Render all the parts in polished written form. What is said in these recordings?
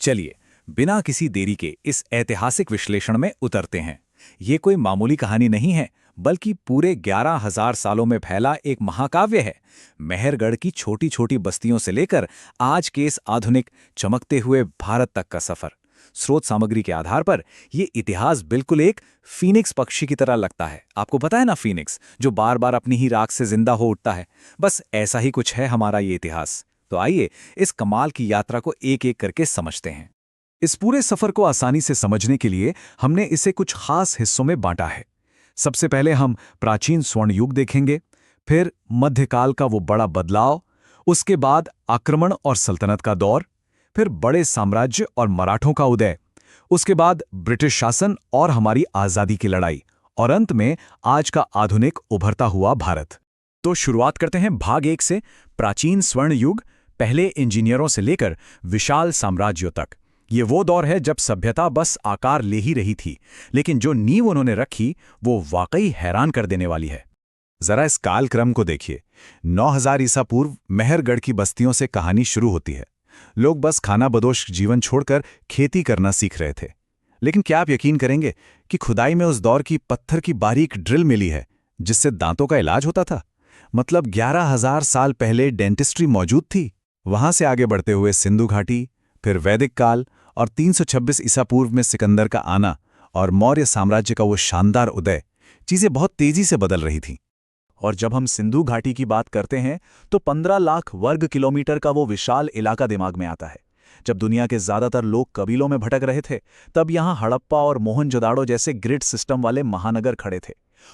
चलिए, बिना किसी देरी के इस ऐतिहासिक विश्लेषण में उतरते हैं। ये कोई मामूली कहानी नहीं है, बल्कि पूरे 11,000 सालों में फैला एक महाकाव्य है। मेहरगढ़ की छोटी छोटी बस्तियों से लेकर आज के इस आधुनिक चमकते हुए भारत तक का सफर। स्रोत सामग्री के आधार पर ये इतिहास बिल्कुल एक फीनिक्स पक्षी की तरह लगता है। आपको पता है ना, फीनिक्स जो बार बार अपनी ही राख से जिंदा हो उठता है। बस ऐसा ही कुछ है हमारा ये इतिहास। तो आइए इस कमाल की यात्रा को एक एक करके समझते हैं। इस पूरे सफर को आसानी से समझने के लिए हमने इसे कुछ खास हिस्सों में बांटा है। सबसे पहले हम प्राचीन स्वर्ण युग देखेंगे, फिर मध्यकाल का वो बड़ा बदलाव, उसके बाद आक्रमण और सल्तनत का दौर, फिर बड़े साम्राज्य और मराठों का उदय, उसके बाद ब्रिटिश शासन और हमारी आजादी की लड़ाई, और अंत में आज का आधुनिक उभरता हुआ भारत। तो शुरुआत करते हैं भाग 1 से, प्राचीन स्वर्ण युग, पहले इंजीनियरों से लेकर विशाल साम्राज्यों तक। ये वो दौर है जब सभ्यता बस आकार ले ही रही थी, लेकिन जो नींव उन्होंने रखी वो वाकई हैरान कर देने वाली है। जरा इस कालक्रम को देखिए। 9000 ईसा पूर्व मेहरगढ़ की बस्तियों से कहानी शुरू होती है। लोग बस खाना बदोश जीवन छोड़कर खेती करना सीख रहे थे। लेकिन क्या आप यकीन करेंगे कि खुदाई में उस दौर की पत्थर की बारीक ड्रिल मिली है, जिससे दांतों का इलाज होता था। मतलब 11,000 साल पहले डेंटिस्ट्री मौजूद थी। वहां से आगे बढ़ते हुए सिंधु घाटी, फिर वैदिक काल और 326 ईसा पूर्व में सिकंदर का आना और मौर्य साम्राज्य का वो शानदार उदय, चीजें बहुत तेजी से बदल रही थीं। और जब हम सिंधु घाटी की बात करते हैं तो 15 लाख वर्ग किलोमीटर का वो विशाल इलाका दिमाग में आता है। जब दुनिया के ज्यादातर लोग कबीलों में भटक रहे थे, तब यहाँ हड़प्पा और मोहनजोदाड़ो जैसे ग्रिड सिस्टम वाले महानगर खड़े थे।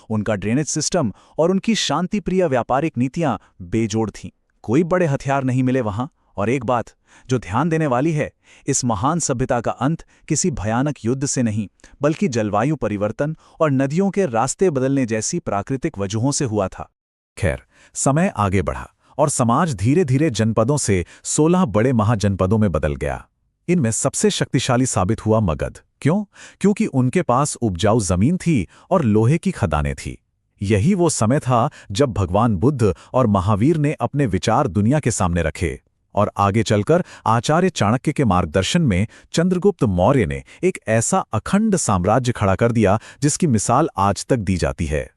उनका ड्रेनेज सिस्टम और उनकी शांतिप्रिय व्यापारिक नीतियां बेजोड़ थीं। कोई बड़े हथियार नहीं मिले वहां। और एक बात जो ध्यान देने वाली है, इस महान सभ्यता का अंत किसी भयानक युद्ध से नहीं, बल्कि जलवायु परिवर्तन और नदियों के रास्ते बदलने जैसी प्राकृतिक वजहों से हुआ था। खैर, समय आगे बढ़ा और समाज धीरे धीरे जनपदों से 16 बड़े महाजनपदों में बदल गया। इनमें सबसे शक्तिशाली साबित हुआ मगध। क्यों? क्योंकि उनके पास उपजाऊ जमीन थी और लोहे की खदानें थी। यही वो समय था जब भगवान बुद्ध और महावीर ने अपने विचार दुनिया के सामने रखे। और आगे चलकर आचार्य चाणक्य के मार्गदर्शन में चंद्रगुप्त मौर्य ने एक ऐसा अखंड साम्राज्य खड़ा कर दिया जिसकी मिसाल आज तक दी जाती है।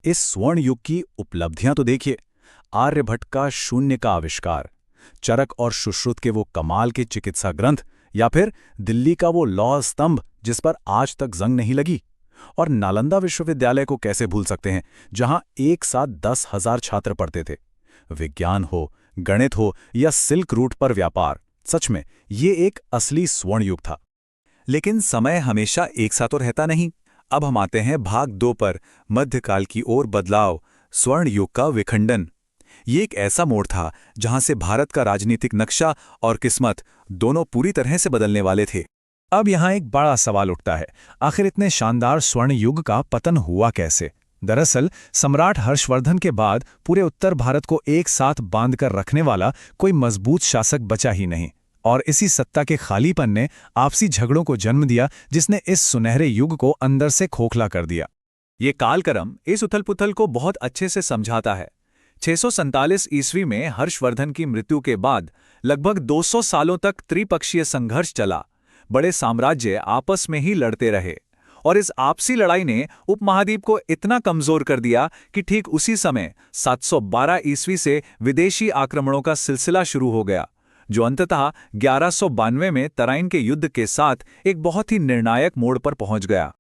इस स्वर्ण युग की उपलब्धियां तो देखिए। आर्यभट्ट का शून्य का आविष्कार, चरक और सुश्रुत के वो कमाल के चिकित्सा ग्रंथ, या फिर दिल्ली का वो लौह स्तंभ जिस पर आज तक जंग नहीं लगी। और नालंदा विश्वविद्यालय को कैसे भूल सकते हैं, जहां एक साथ 10,000 छात्र पढ़ते थे। विज्ञान हो, गणित हो या सिल्क रूट पर व्यापार, सच में ये एक असली स्वर्ण युग था। लेकिन समय हमेशा एक सा तो रहता नहीं। अब हम आते हैं भाग 2 पर, मध्यकाल की ओर बदलाव, स्वर्ण युग का विखंडन। ये एक ऐसा मोड़ था जहां से भारत का राजनीतिक नक्शा और किस्मत दोनों पूरी तरह से बदलने वाले थे। अब यहां एक बड़ा सवाल उठता है, आखिर इतने शानदार स्वर्ण युग का पतन हुआ कैसे? दरअसल सम्राट हर्षवर्धन के बाद पूरे उत्तर भारत को एक साथ बांधकर रखने वाला कोई मजबूत शासक बचा ही नहीं, और इसी सत्ता के खालीपन ने आपसी झगड़ों को जन्म दिया, जिसने इस सुनहरे युग को अंदर से खोखला कर दिया। ये कालक्रम इस उथल-पुथल को बहुत अच्छे से समझाता है। 647 ईस्वी में हर्षवर्धन की मृत्यु के बाद लगभग 200 सालों तक त्रिपक्षीय संघर्ष चला। बड़े साम्राज्य आपस में ही लड़ते रहे, और इस आपसी लड़ाई ने उपमहाद्वीप को इतना कमजोर कर दिया कि ठीक उसी समय 712 ईस्वी से विदेशी आक्रमणों का सिलसिला शुरू हो गया, जो अंततः 1192 में तराइन के युद्ध के साथ एक बहुत ही निर्णायक मोड़ पर पहुंच गया।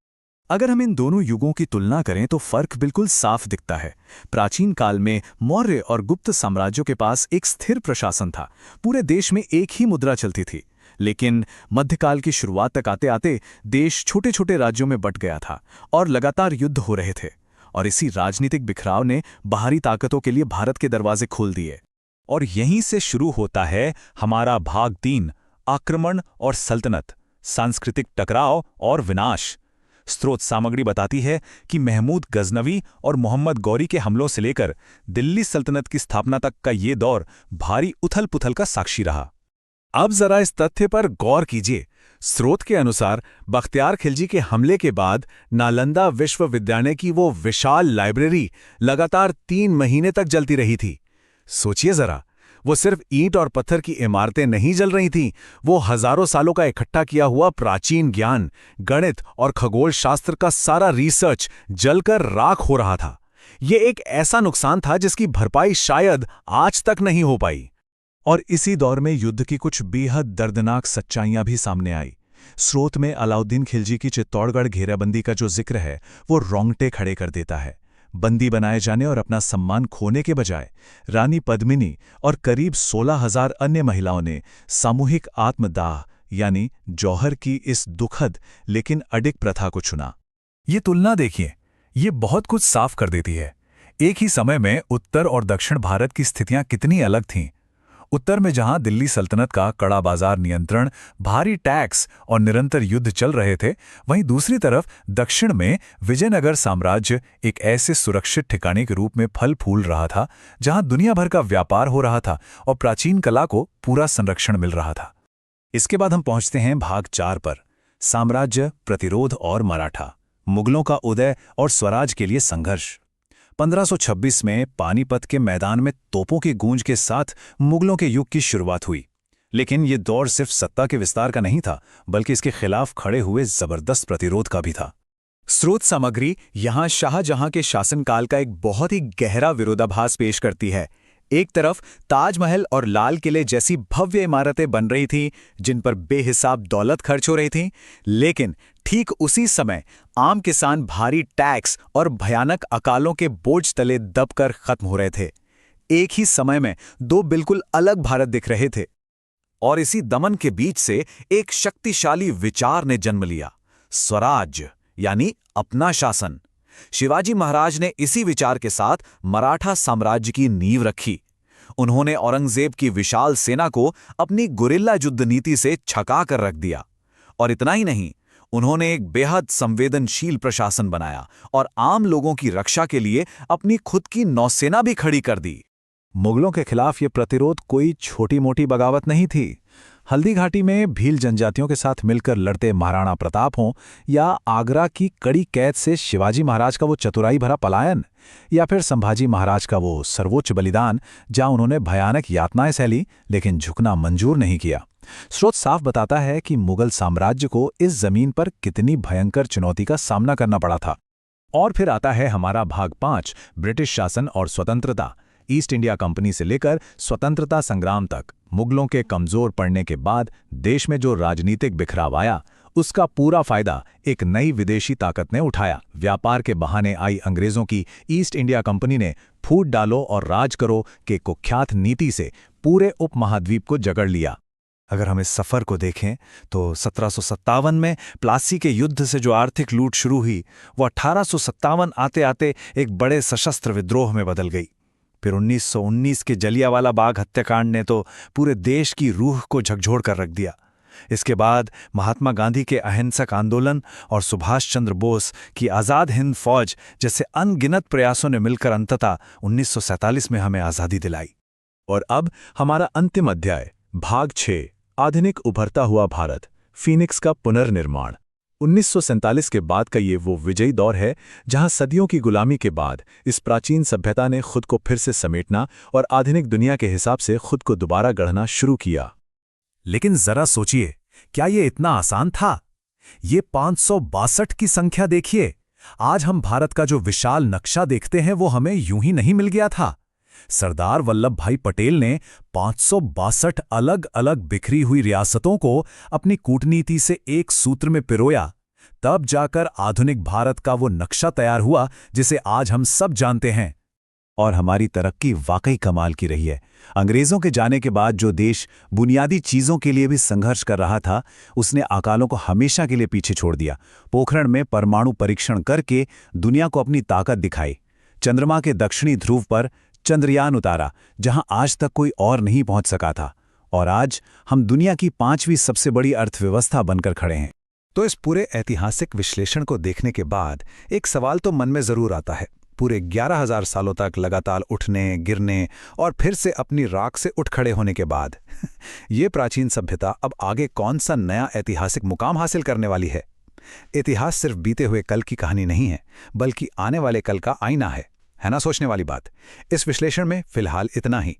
अगर हम इन दोनों युगों की तुलना करें तो फर्क बिल्कुल साफ दिखता है। प्राचीन काल में मौर्य और गुप्त साम्राज्यों के पास एक स्थिर प्रशासन था। पूरे देश में एक ही मुद्रा चलती थी। लेकिन मध्यकाल की शुरुआत तक आते आते देश छोटे छोटे राज्यों में बंट गया था और लगातार युद्ध हो रहे थे। और इसी राजनीतिक बिखराव ने बाहरी ताकतों के लिए भारत के दरवाजे खोल दिए। और यहीं से शुरू होता है हमारा भाग 3, आक्रमण और सल्तनत, सांस्कृतिक टकराव और विनाश। स्रोत सामग्री बताती है कि महमूद गजनवी और मोहम्मद गौरी के हमलों से लेकर दिल्ली सल्तनत की स्थापना तक का ये दौर भारी उथल-पुथल का साक्षी रहा। अब जरा इस तथ्य पर गौर कीजिए। स्रोत के अनुसार बख्तियार खिलजी के हमले के बाद नालंदा विश्वविद्यालय की वो विशाल लाइब्रेरी लगातार 3 महीने तक जलती रही थी। सोचिए जरा, वो सिर्फ ईंट और पत्थर की इमारतें नहीं जल रही थीं, वो हजारों सालों का इकट्ठा किया हुआ प्राचीन ज्ञान, गणित और खगोल शास्त्र का सारा रिसर्च जलकर राख हो रहा था। ये एक ऐसा नुकसान था जिसकी भरपाई शायद आज तक नहीं हो पाई। और इसी दौर में युद्ध की कुछ बेहद दर्दनाक सच्चाइयां भी सामने आई। स्रोत में अलाउद्दीन खिलजी की चित्तौड़गढ़ घेराबंदी का जो जिक्र है वो रोंगटे खड़े कर देता है। बंदी बनाए जाने और अपना सम्मान खोने के बजाय रानी पद्मिनी और करीब 16,000 अन्य महिलाओं ने सामूहिक आत्मदाह यानी जौहर की इस दुखद लेकिन अडिग प्रथा को चुना। ये तुलना देखिए, ये बहुत कुछ साफ कर देती है। एक ही समय में उत्तर और दक्षिण भारत की स्थितियां कितनी अलग थीं। उत्तर में जहां दिल्ली सल्तनत का कड़ा बाजार नियंत्रण, भारी टैक्स और निरंतर युद्ध चल रहे थे, वहीं दूसरी तरफ दक्षिण में विजयनगर साम्राज्य एक ऐसे सुरक्षित ठिकाने के रूप में फल फूल रहा था जहां दुनिया भर का व्यापार हो रहा था और प्राचीन कला को पूरा संरक्षण मिल रहा था। इसके बाद हम पहुंचते हैं भाग 4 पर, साम्राज्य, प्रतिरोध और मराठा, मुगलों का उदय और स्वराज के लिए संघर्ष। 1526 में पानीपत के मैदान में तोपों की गूंज के साथ मुगलों के युग की शुरुआत हुई। लेकिन ये दौर सिर्फ सत्ता के विस्तार का नहीं था, बल्कि इसके खिलाफ खड़े हुए जबरदस्त प्रतिरोध का भी था। स्रोत सामग्री यहां शाहजहां के शासनकाल का एक बहुत ही गहरा विरोधाभास पेश करती है। एक तरफ ताजमहल और लाल किले जैसी भव्य इमारतें बन रही थीं, जिन पर बेहिसाब दौलत खर्च हो रही थी, लेकिन ठीक उसी समय आम किसान भारी टैक्स और भयानक अकालों के बोझ तले दबकर खत्म हो रहे थे। एक ही समय में दो बिल्कुल अलग भारत दिख रहे थे। और इसी दमन के बीच से एक शक्तिशाली विचार ने जन्म लिया, स्वराज्य यानी अपना शासन। शिवाजी महाराज ने इसी विचार के साथ मराठा साम्राज्य की नींव रखी। उन्होंने औरंगजेब की विशाल सेना को अपनी गुरिल्ला युद्ध नीति से छका कर रख दिया। और इतना ही नहीं, उन्होंने एक बेहद संवेदनशील प्रशासन बनाया और आम लोगों की रक्षा के लिए अपनी खुद की नौसेना भी खड़ी कर दी। मुगलों के खिलाफ यह प्रतिरोध कोई छोटी मोटी बगावत नहीं थी। हल्दी घाटी में भील जनजातियों के साथ मिलकर लड़ते महाराणा प्रताप हों, या आगरा की कड़ी कैद से शिवाजी महाराज का वो चतुराई भरा पलायन, या फिर संभाजी महाराज का वो सर्वोच्च बलिदान जहां उन्होंने भयानक यातनाएं सहली लेकिन झुकना मंजूर नहीं किया। स्रोत साफ बताता है कि मुगल साम्राज्य को इस जमीन पर कितनी भयंकर चुनौती का सामना करना पड़ा था। और फिर आता है हमारा भाग 5, ब्रिटिश शासन और स्वतंत्रता। ईस्ट इंडिया कंपनी से लेकर स्वतंत्रता संग्राम तक मुगलों के कमजोर पड़ने के बाद देश में जो राजनीतिक बिखराव आया, उसका पूरा फायदा एक नई विदेशी ताकत ने उठाया। व्यापार के बहाने आई अंग्रेजों की ईस्ट इंडिया कंपनी ने फूट डालो और राज करो के कुख्यात नीति से पूरे उपमहाद्वीप को जकड़ लिया। अगर हम इस सफर को देखें तो 1757 में प्लासी के युद्ध से जो आर्थिक लूट शुरू हुई, वो 1857 आते आते एक बड़े सशस्त्र विद्रोह में बदल गई। फिर 1919 के जलियांवाला बाग हत्याकांड ने तो पूरे देश की रूह को झकझोर कर रख दिया। इसके बाद महात्मा गांधी के अहिंसक आंदोलन और सुभाष चंद्र बोस की आज़ाद हिंद फौज जैसे अनगिनत प्रयासों ने मिलकर अंततः 1947 में हमें आज़ादी दिलाई। और अब हमारा अंतिम अध्याय, भाग 6, आधुनिक उभरता हुआ भारत, फीनिक्स का पुनर्निर्माण। 1947 के बाद का ये वो विजयी दौर है जहां सदियों की गुलामी के बाद इस प्राचीन सभ्यता ने खुद को फिर से समेटना और आधुनिक दुनिया के हिसाब से खुद को दोबारा गढ़ना शुरू किया। लेकिन जरा सोचिए, क्या ये इतना आसान था? ये 562 की संख्या देखिए। आज हम भारत का जो विशाल नक्शा देखते हैं वो हमें यूं ही नहीं मिल गया था। सरदार वल्लभ भाई पटेल ने 562 अलग अलग बिखरी हुई रियासतों को अपनी कूटनीति से एक सूत्र में पिरोया। तब जाकर आधुनिक भारत का वो नक्शा तैयार हुआ जिसे आज हम सब जानते हैं। और हमारी तरक्की वाकई कमाल की रही है। अंग्रेजों के जाने के बाद जो देश बुनियादी चीजों के लिए भी संघर्ष कर रहा था, उसने अकालों को हमेशा के लिए पीछे छोड़ दिया। पोखरण में परमाणु परीक्षण करके दुनिया को अपनी ताकत दिखाई। चंद्रमा के दक्षिणी ध्रुव पर चंद्रयान उतारा, जहां आज तक कोई और नहीं पहुंच सका था। और आज हम दुनिया की 5वीं सबसे बड़ी अर्थव्यवस्था बनकर खड़े हैं। तो इस पूरे ऐतिहासिक विश्लेषण को देखने के बाद एक सवाल तो मन में जरूर आता है। पूरे 11,000 सालों तक लगातार उठने, गिरने और फिर से अपनी राख से उठ खड़े होने के बाद ये प्राचीन सभ्यता अब आगे कौन सा नया ऐतिहासिक मुकाम हासिल करने वाली है? इतिहास सिर्फ बीते हुए कल की कहानी नहीं है, बल्कि आने वाले कल का आईना है ना? सोचने वाली बात। इस विश्लेषण में फिलहाल इतना ही।